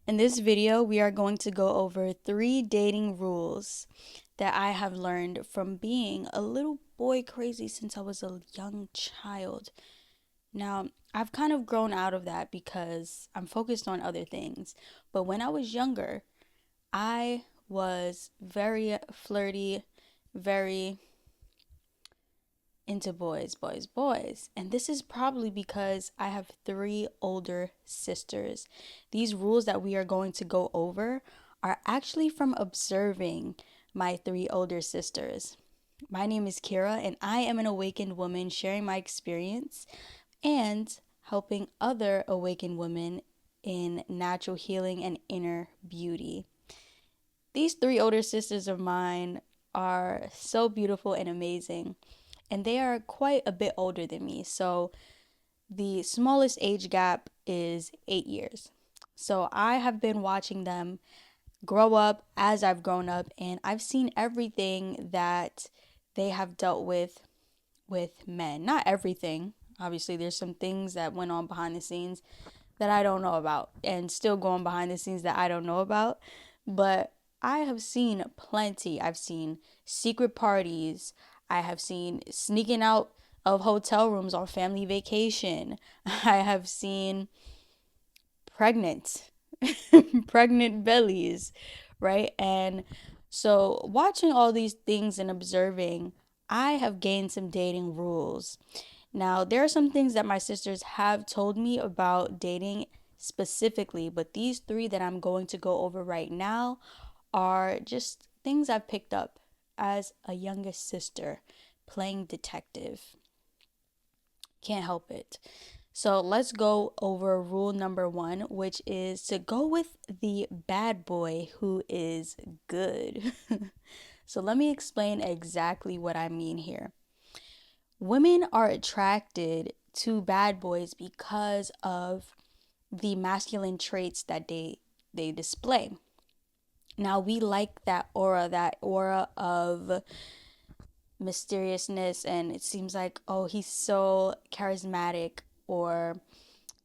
In this video, we are going to go over 3 dating rules that I have learned from being a little boy crazy since I was a young child. Now, I've kind of grown out of that because I'm focused on other things. But when I was younger, I was very flirty, very into boys. And this is probably because I have 3 older sisters. These rules that we are going to go over are actually from observing my 3 older sisters. My name is Kira, and I am an awakened woman sharing my experience and helping other awakened women in natural healing and inner beauty. These 3 older sisters of mine are so beautiful and amazing, and they are quite a bit older than me. So the smallest age gap is 8 years. So I have been watching them grow up as I've grown up, and I've seen everything that they have dealt with men. Not everything. Obviously, there's some things that went on behind the scenes that I don't know about, and still going behind the scenes that I don't know about. But I have seen plenty. I've seen secret parties. I have seen sneaking out of hotel rooms on family vacation. I have seen pregnant, pregnant bellies, right? And so, watching all these things and observing, I have gained some dating rules. Now, there are some things that my sisters have told me about dating specifically, but these 3 that I'm going to go over right now are just things I've picked up as a youngest sister playing detective. Can't help it. So let's go over rule number 1, which is to go with the bad boy who is good. So let me explain exactly what I mean here. Women are attracted to bad boys because of the masculine traits that they display. Now we like that aura of mysteriousness, and it seems like, oh, he's so charismatic, or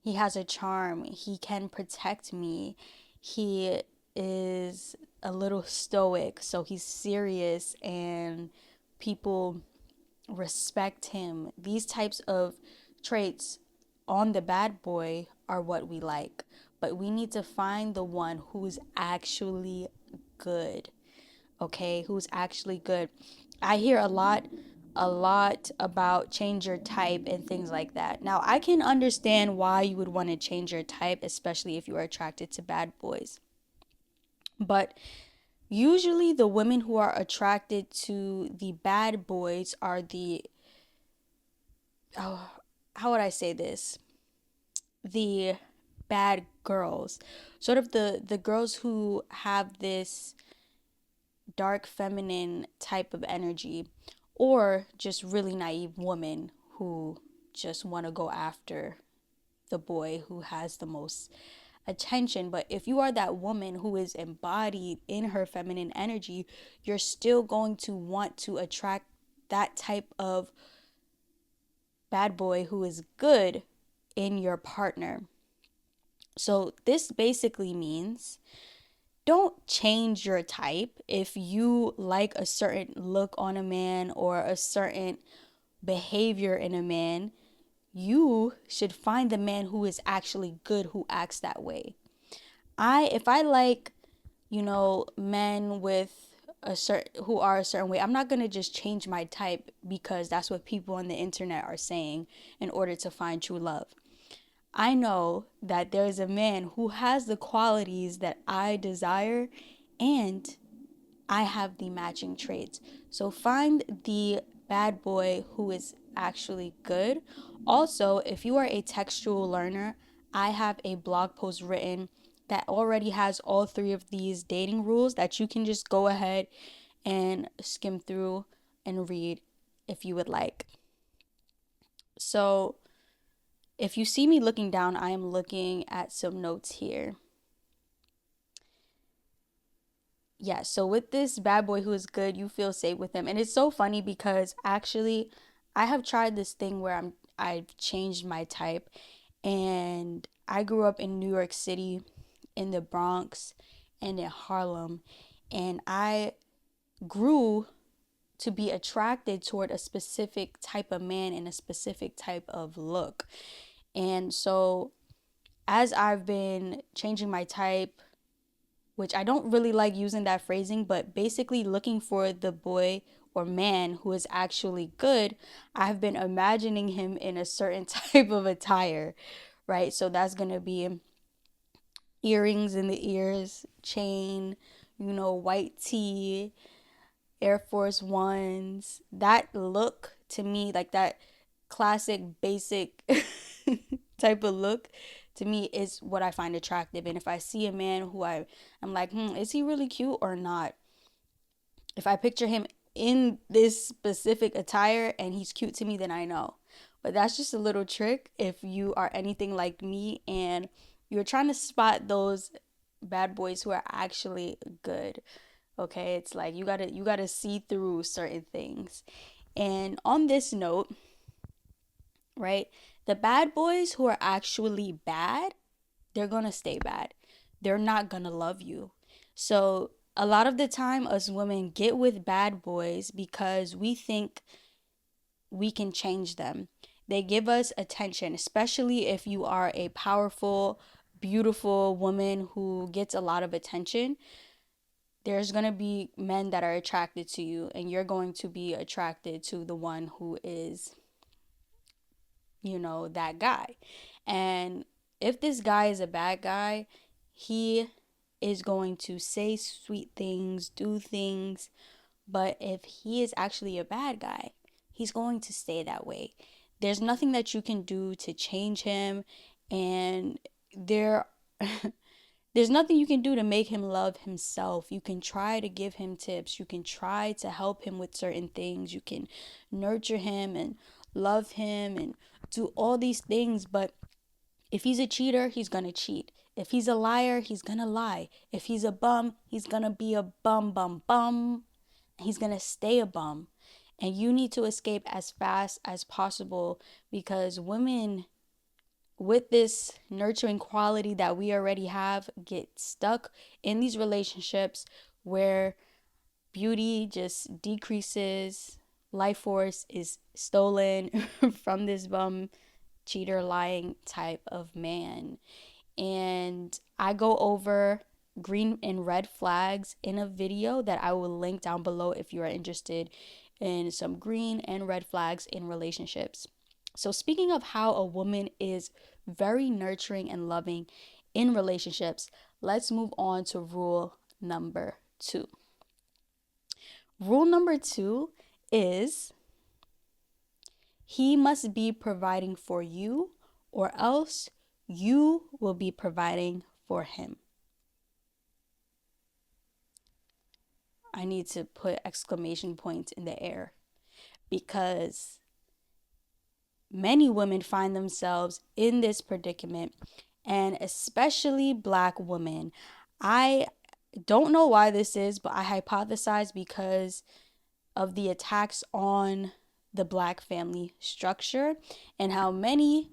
he has a charm, he can protect me, he is a little stoic, so he's serious and people respect him. These types of traits on the bad boy are what we like, but we need to find the one who's actually good. Okay, who's actually good. I hear a lot about change your type and things like that. Now, I can understand why you would want to change your type, especially if you are attracted to bad boys. But usually the women who are attracted to the bad boys are the, oh, how would I say this? The bad girls. Sort of the girls who have this dark feminine type of energy, or just really naive women who just want to go after the boy who has the most attention. But if you are that woman who is embodied in her feminine energy, you're still going to want to attract that type of bad boy who is good in your partner. So this basically means don't change your type. If you like a certain look on a man or a certain behavior in a man, you should find the man who is actually good, who acts that way. If I like, men with a certain who are a certain way, I'm not going to just change my type because that's what people on the internet are saying in order to find true love. I know that there is a man who has the qualities that I desire, and I have the matching traits. So find the bad boy who is actually good. Also, if you are a textual learner, I have a blog post written that already has all 3 of these dating rules that you can just go ahead and skim through and read if you would like. So, if you see me looking down, I am looking at some notes here. Yeah, so with this bad boy who is good, you feel safe with him. And it's so funny because actually I have tried this thing where I've changed my type, and I grew up in New York City in the Bronx and in Harlem, and I grew to be attracted toward a specific type of man and a specific type of look. And so as I've been changing my type, which I don't really like using that phrasing, but basically looking for the boy or man who is actually good, I've been imagining him in a certain type of attire, right? So that's going to be earrings in the ears, chain, white tee, Air Force Ones. That look to me, like that classic, basic type of look, to me is what I find attractive. And if I see a man who I'm like, is he really cute or not? If I picture him in this specific attire and he's cute to me, then I know. But that's just a little trick if you are anything like me and you're trying to spot those bad boys who are actually good. Okay, it's like you gotta see through certain things. And on this note, right, the bad boys who are actually bad, they're gonna stay bad. They're not gonna love you. So a lot of the time us women get with bad boys because we think we can change them. They give us attention, especially if you are a powerful, beautiful woman who gets a lot of attention. There's going to be men that are attracted to you, and you're going to be attracted to the one who is, that guy. And if this guy is a bad guy, he is going to say sweet things, do things. But if he is actually a bad guy, he's going to stay that way. There's nothing that you can do to change him. And there's nothing you can do to make him love himself. You can try to give him tips. You can try to help him with certain things. You can nurture him and love him and do all these things. But if he's a cheater, he's going to cheat. If he's a liar, he's going to lie. If he's a bum, he's going to be a bum, bum, bum. He's going to stay a bum. And you need to escape as fast as possible, because women with this nurturing quality that we already have get stuck in these relationships where beauty just decreases, life force is stolen from this bum, cheater, lying type of man. And I go over green and red flags in a video that I will link down below if you are interested in some green and red flags in relationships. So speaking of how a woman is very nurturing and loving in relationships, let's move on to rule number 2. Rule number 2 is he must be providing for you, or else you will be providing for him. I need to put exclamation points in the air, because many women find themselves in this predicament, and especially Black women. I don't know why this is, but I hypothesize because of the attacks on the Black family structure and how many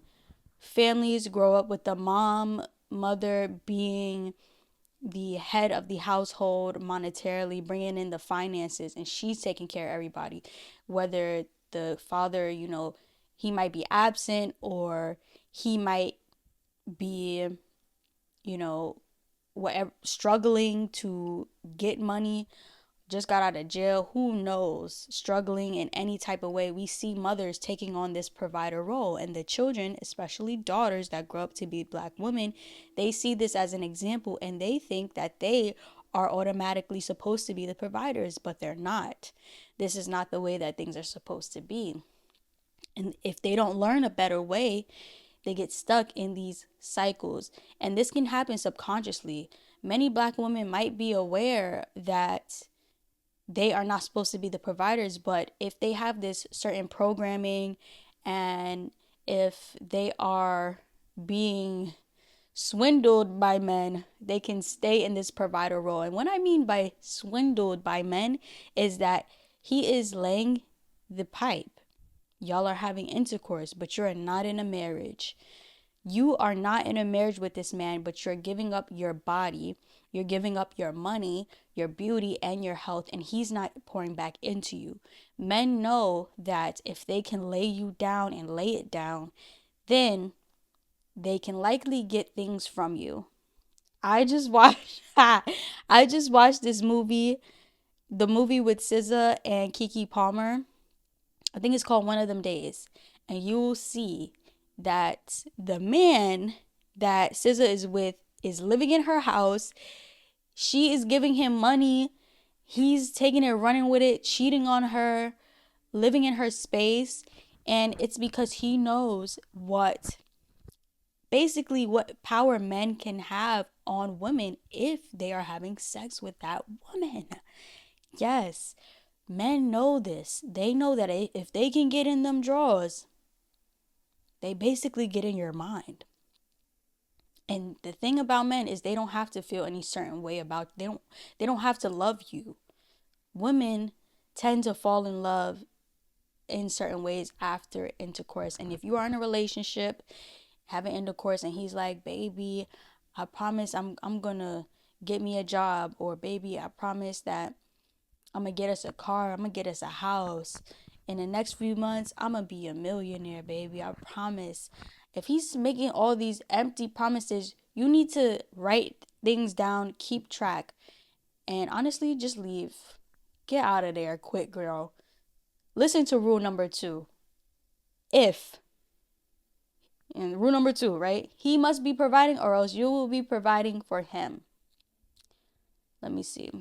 families grow up with the mother being the head of the household monetarily, bringing in the finances, and she's taking care of everybody, whether the father, he might be absent, or he might be, whatever, struggling to get money, just got out of jail, who knows, struggling in any type of way. We see mothers taking on this provider role, and the children, especially daughters that grow up to be Black women, they see this as an example, and they think that they are automatically supposed to be the providers, but they're not. This is not the way that things are supposed to be. And if they don't learn a better way, they get stuck in these cycles. And this can happen subconsciously. Many Black women might be aware that they are not supposed to be the providers, but if they have this certain programming, and if they are being swindled by men, they can stay in this provider role. And what I mean by swindled by men is that he is laying the pipe. Y'all are having intercourse, but you're not in a marriage. You are not in a marriage with this man, but you're giving up your body, you're giving up your money, your beauty, and your health, and he's not pouring back into you. Men know that if they can lay you down and lay it down, then they can likely get things from you. I just watched I just watched this movie, the movie with SZA and Keke Palmer. I think it's called One of Them Days. And you'll see that the man that SZA is with is living in her house. She is giving him money. He's taking it, running with it, cheating on her, living in her space. And it's because he knows what power men can have on women if they are having sex with that woman. Yes, men know this. They know that if they can get in them drawers, they basically get in your mind. And the thing about men is they don't have to feel any certain way about they don't have to love you. Women tend to fall in love in certain ways after intercourse. And if you are in a relationship, having intercourse, and he's like, "Baby, I promise I'm going to get me a job," or "Baby, I promise that I'm going to get us a car, I'm going to get us a house. In the next few months, I'm going to be a millionaire, baby. I promise." If he's making all these empty promises, you need to write things down, keep track, and honestly, just leave. Get out of there quick, girl. Listen to rule number 2. If, and rule number 2, right? He must be providing, or else you will be providing for him. Let me see.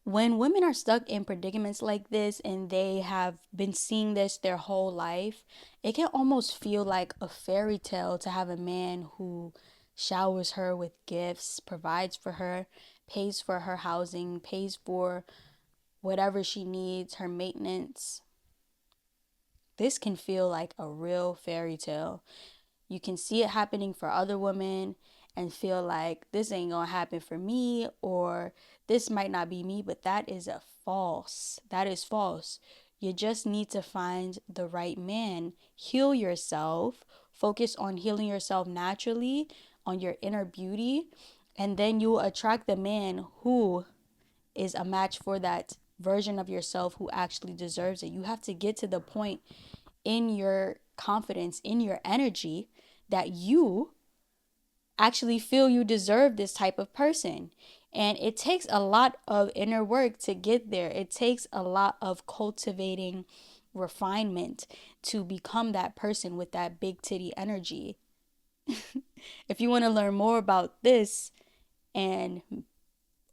When women are stuck in predicaments like this and they have been seeing this their whole life, it can almost feel like a fairy tale to have a man who showers her with gifts, provides for her, pays for her housing, pays for whatever she needs, her maintenance. This can feel like a real fairy tale. You can see it happening for other women and feel like this ain't gonna happen for me, or this might not be me, but that is a false. That is false. You just need to find the right man. Heal yourself. Focus on healing yourself naturally, on your inner beauty, and then you will attract the man who is a match for that version of yourself who actually deserves it. You have to get to the point in your confidence, in your energy, that you actually feel you deserve this type of person. And it takes a lot of inner work to get there. It takes a lot of cultivating refinement to become that person with that big titty energy. If you want to learn more about this and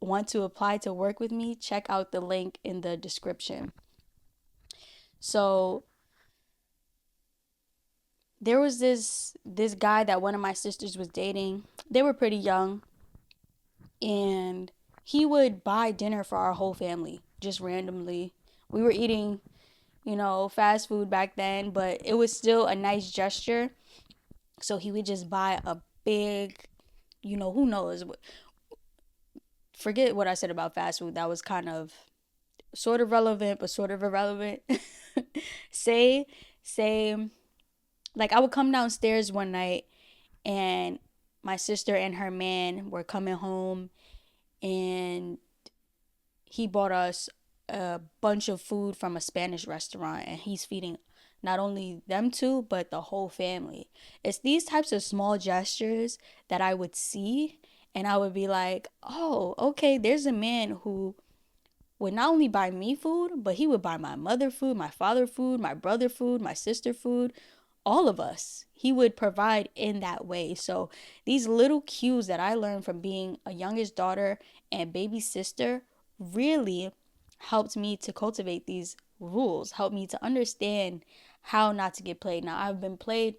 want to apply to work with me, check out the link in the description. So there was this guy that one of my sisters was dating. They were pretty young, and he would buy dinner for our whole family just randomly. We were eating, fast food back then, but it was still a nice gesture. So he would just buy a big, who knows, forget what I said about fast food. That was kind of sort of relevant but sort of irrelevant. say say like, I would come downstairs one night, and my sister and her man were coming home, and he bought us a bunch of food from a Spanish restaurant, and he's feeding not only them two but the whole family. It's these types of small gestures that I would see, and I would be like, "Oh, okay, there's a man who would not only buy me food, but he would buy my mother food, my father food, my brother food, my sister food, all of us." He would provide in that way. So these little cues that I learned from being a youngest daughter and baby sister really helped me to cultivate these rules, helped me to understand how not to get played. Now, I've been played,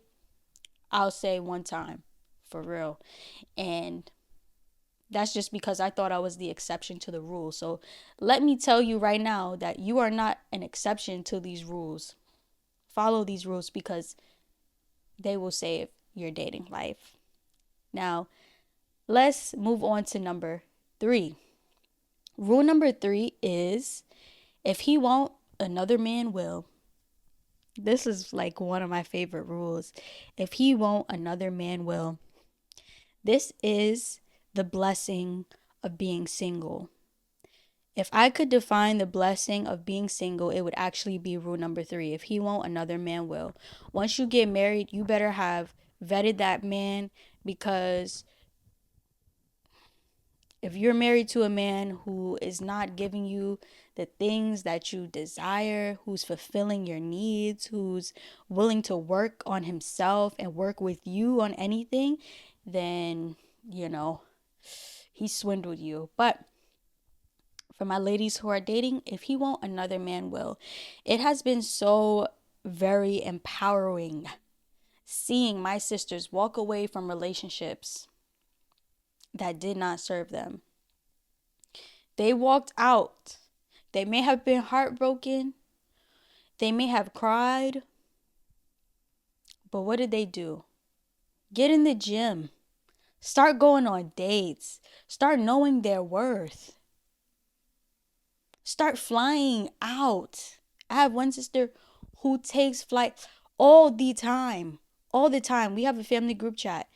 I'll say, one time, for real. And that's just because I thought I was the exception to the rule. So let me tell you right now that you are not an exception to these rules. Follow these rules because they will save your dating life. Now, let's move on to number 3. Rule number 3 is, if he won't, another man will. This is like one of my favorite rules. If he won't, another man will. This is the blessing of being single. If I could define the blessing of being single, it would actually be rule number 3. If he won't, another man will. Once you get married, you better have vetted that man, because if you're married to a man who is not giving you the things that you desire, who's fulfilling your needs, who's willing to work on himself and work with you on anything, then, he swindled you. But for my ladies who are dating, if he won't, another man will. It has been so very empowering seeing my sisters walk away from relationships that did not serve them. They walked out. They may have been heartbroken. They may have cried. But what did they do? Get in the gym. Start going on dates. Start knowing their worth. Start flying out. I have one sister who takes flight all the time. All the time. We have a family group chat,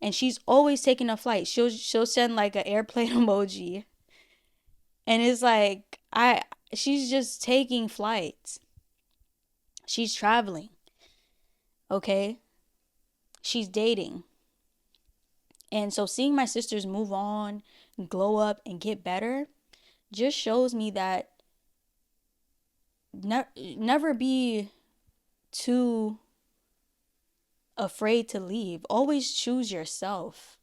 and she's always taking a flight. She'll send like an airplane emoji. And it's like she's just taking flights. She's traveling. Okay? She's dating. And so seeing my sisters move on, glow up, and get better just shows me that never be too afraid to leave. Always choose yourself.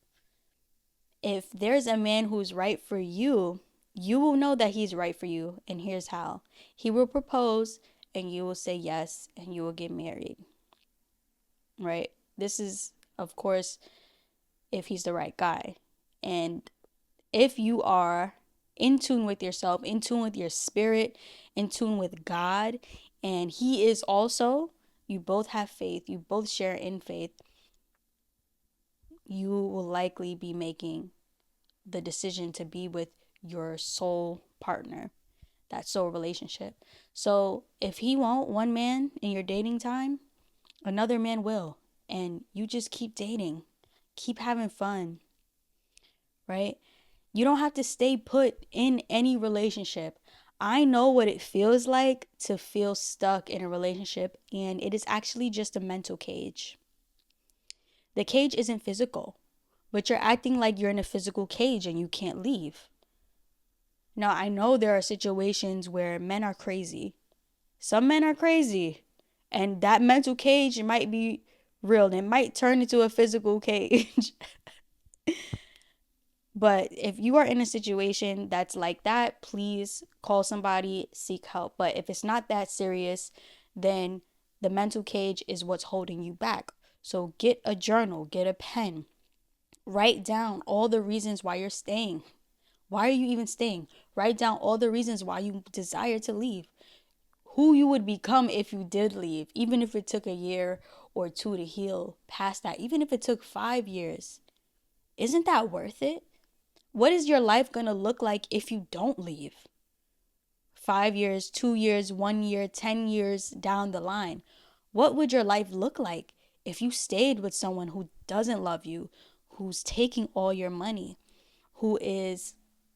If there's a man who's right for you, you will know that he's right for you. And here's how. He will propose and you will say yes and you will get married. Right? This is, of course, if he's the right guy. And if you are in tune with yourself, in tune with your spirit, in tune with God, and he is also, you both have faith, you both share in faith, you will likely be making the decision to be with your soul partner, that soul relationship. So if he won't, one man in your dating time, another man will. And you just keep dating, keep having fun, right? You don't have to stay put in any relationship. I know what it feels like to feel stuck in a relationship, and it is actually just a mental cage. The cage isn't physical, but you're acting like you're in a physical cage and you can't leave. Now, I know there are situations where men are crazy. Some men are crazy, and that mental cage might be real. It might turn into a physical cage. But if you are in a situation that's like that, please call somebody, seek help. But if it's not that serious, then the mental cage is what's holding you back. So get a journal, get a pen, write down all the reasons why you're staying. Why are you even staying? Write down all the reasons why you desire to leave. Who you would become if you did leave, even if it took a year or two to heal past that, even if it took 5 years. Isn't that worth it? What is your life going to look like if you don't leave? 5 years, 2 years, 1 year, 10 years down the line. What would your life look like if you stayed with someone who doesn't love you, who's taking all your money, who is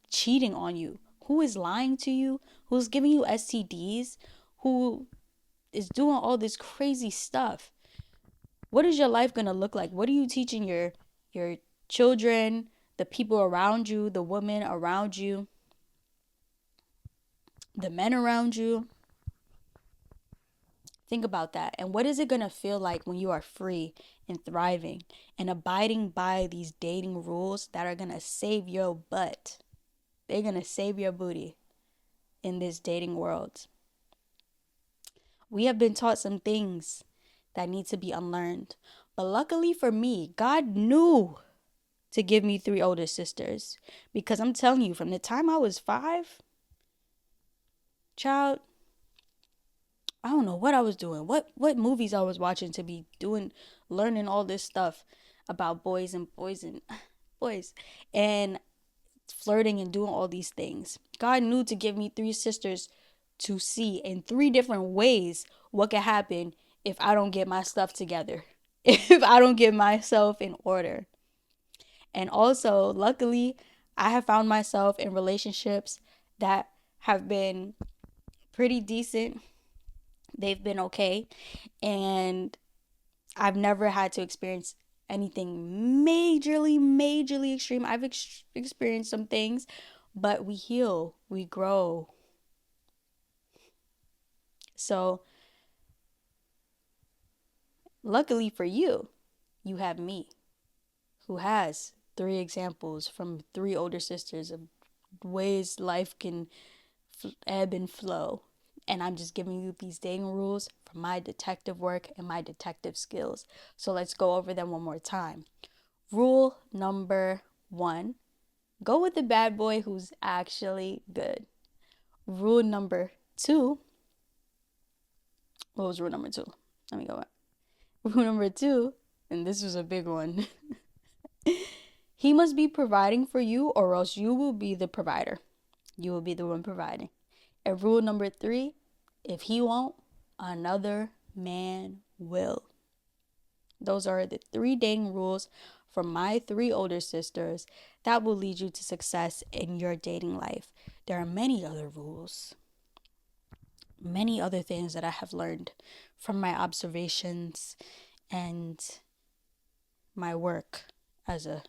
cheating on you, who is lying to you, who's giving you STDs, who is doing all this crazy stuff? What is your life going to look like? What are you teaching your children, the people around you, the women around you, the men around you? Think about that. And what is it going to feel like when you are free and thriving and abiding by these dating rules that are going to save your butt? They're going to save your booty in this dating world. We have been taught some things that need to be unlearned. But luckily for me, God knew to give me 3 older sisters. Because I'm telling you, from the time I was 5, child, I don't know what I was doing. What movies I was watching to be learning all this stuff about boys and boys and flirting and doing all these things. God knew to give me 3 sisters to see in 3 different ways what could happen if I don't get my stuff together, if I don't get myself in order. And also, luckily, I have found myself in relationships that have been pretty decent. They've been okay. And I've never had to experience anything majorly extreme. I've experienced some things, but we heal, we grow. So, luckily for you, you have me, who has 3 examples from 3 older sisters of ways life can ebb and flow. And I'm just giving you these dating rules from my detective work and my detective skills. So let's go over them one more time. Rule number 1, go with the bad boy who's actually good. Rule number 2, what was rule number 2? Let me go back. Rule number 2, and this was a big one. He must be providing for you, or else you will be the provider. You will be the one providing. And rule number 3, if he won't, another man will. Those are the 3 dating rules from my 3 older sisters that will lead you to success in your dating life. There are many other rules, many other things that I have learned from my observations and my work as a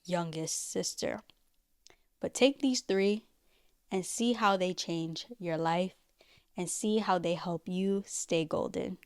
youngest sister. But take these 3 and see how they change your life and see how they help you stay golden.